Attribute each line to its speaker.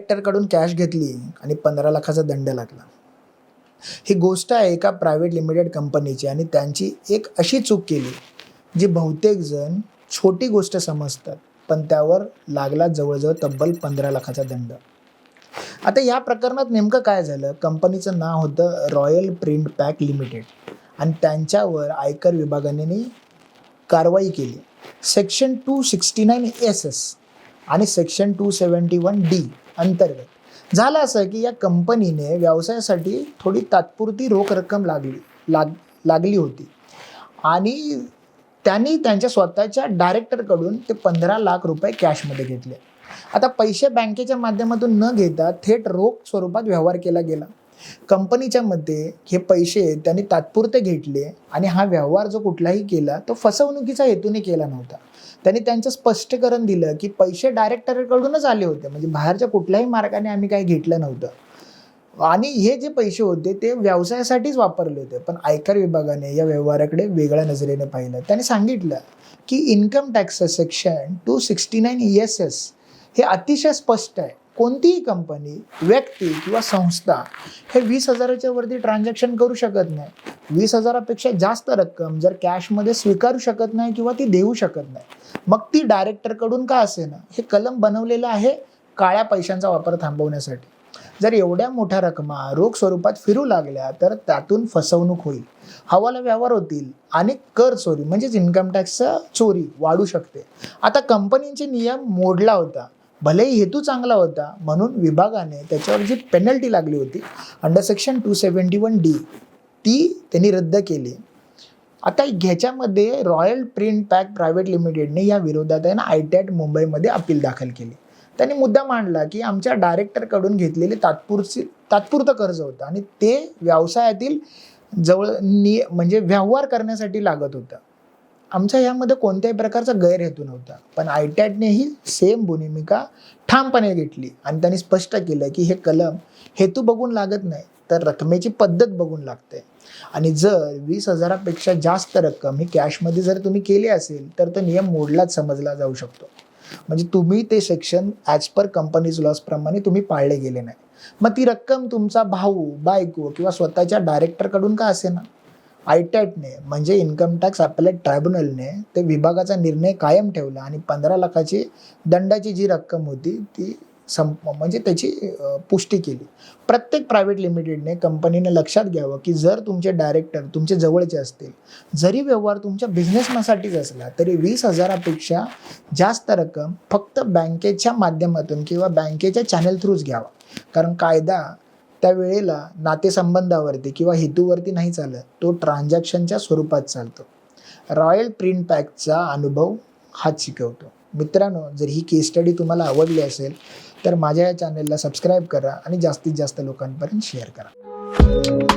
Speaker 1: डायरेक्टरकडून cash घेतली आणि 15 लाखाचा दंड लागला. ही गोष्ट आहे एका प्रायव्हेट लिमिटेड कंपनीची आणि त्यांची एक अशी चूक केली जी बहुतेक जण छोटी गोष्ट समजतात, पण त्यावर लागला जवळजवळ तब्बल 15 लाखाचा दंड. आता या प्रकरणात नेमकं काय झालं? कंपनीचं नाव होतं रॉयल प्रिंट पॅक लिमिटेड आणि त्यांच्यावर आयकर विभागाने कारवाई केली. सेक्शन 269SS आणि सेक्शन 271D अंतर्गत झालं असं की या कंपनीने व्यवसायासाठी थोडी तात्पुरती रोख रक्कम लागली होती आणि त्यांनी त्यांच्या स्वतःच्या डायरेक्टरकडून ते 15 लाख रुपये कॅशमध्ये घेतले. आता पैसे बँकेच्या माध्यमातून न घेता थेट रोख स्वरूपात व्यवहार केला गेला. कंपनीच्या मते हे पैसे त्यांनी तात्पुरते घेतले आणि हा व्यवहार जो कुठलाही केला तो फसवणुकीचा हेतूने केला नव्हता. त्यांनी त्यांचं स्पष्टीकरण दिलं की पैसे डायरेक्टरकडूनच आले होते, म्हणजे बाहेरच्या कुठल्याही मार्गाने आम्ही काही घेतलं नव्हतं आणि हे जे पैसे होते ते व्यवसायासाठीच वापरले होते. पण आयकर विभागाने या व्यवहाराकडे वेगळ्या नजरेने पाहिलं. त्याने सांगितलं की इन्कम टॅक्स सेक्शन 269SS हे अतिशय स्पष्ट आहे. कोणतीही कंपनी, व्यक्ती किंवा संस्था हे 20,000च्या वरती ट्रान्झॅक्शन करू शकत नाही. 20,000पेक्षा जास्त रक्कम जर कॅशमध्ये स्वीकारू शकत नाही किंवा ती देऊ शकत नाही. मग ती डायरेक्टरकडून का असेना. हे कलम बनवलेलं आहे काळ्या पैशांचा वापर थांबवण्यासाठी. जर एवढ्या मोठ्या रकमा रोख स्वरूपात फिरू लागल्या तर त्यातून फसवणूक होईल, हवाला व्यवहार होतील आणि कर चोरी म्हणजेच इन्कम टॅक्सचा चोरी वाढू शकते. आता कंपनीचे नियम मोडला होता, भलेही हेतू चांगला होता, म्हणून विभागाने त्याच्यावर जी पेनल्टी लागली होती अंडर सेक्शन 271D ती त्यांनी रद्द केली. आता ह्याच्यामध्ये रॉयल प्रिंट पॅक प्रायव्हेट लिमिटेडने या विरोधात आहे ना ITAT मुंबईमध्ये अपील दाखल केली. त्यांनी मुद्दा मांडला की आमच्या डायरेक्टरकडून घेतलेले तात्पुरतं कर्ज होतं आणि ते व्यवसायातील म्हणजे व्यवहार करण्यासाठी लागत होतं. आमच्या यामध्ये कोणत्याही प्रकारचा गैरहेतू नव्हता. पण ITATने ही सेम भूमिका ठामपणे घेतली आणि त्यांनी स्पष्ट केलं की हे कलम हेतू बघून लागत नाही तर रकमेची पद्धत बघून लागते आणि जर 20,000पेक्षा जास्त रक्कम ही कॅशमध्ये जर तुम्ही केली असेल तर तो नियम मोडलाच समजला जाऊ शकतो. म्हणजे तुम्ही ते section as per companies loss प्रमाणे तुम्ही पाळले गेले नाही. मग ती रक्कम तुमचा भाऊ, बायको किंवा स्वतःच्या डायरेक्टरकडून का असेना, ITATने म्हणजे इन्कम टॅक्स अपीलेट ट्रायब्युनलने ते विभागाचा निर्णय कायम ठेवला आणि 15 लाखाची दंडाची जी रक्कम होती ती म्हणजे त्याची पुष्टी केली. प्रत्येक प्रायव्हेट लिमिटेडने कंपनीने लक्षात घ्यावं की जर तुमचे डायरेक्टर तुमचे जवळचे असतील, जरी व्यवहार तुमच्या बिझनेससाठीच असला तरी 20,000पेक्षा जास्त रक्कम फक्त बँकेच्या माध्यमातून किंवा बँकेच्या चॅनल थ्रूच घ्यावा. कारण कायदा त्या वेळेला नातेसंबंधावरती किंवा हेतूवरती नाही चालत, तो ट्रान्झॅक्शनच्या स्वरूपात चालतो. रॉयल प्रिंट पॅकचा अनुभव हाच शिकवतो. मित्रांनो, जर ही केस स्टडी तुम्हाला आवडली असेल तर माझ्या या चॅनलला सबस्क्राईब करा आणि जास्तीत जास्त लोकांपर्यंत शेअर करा.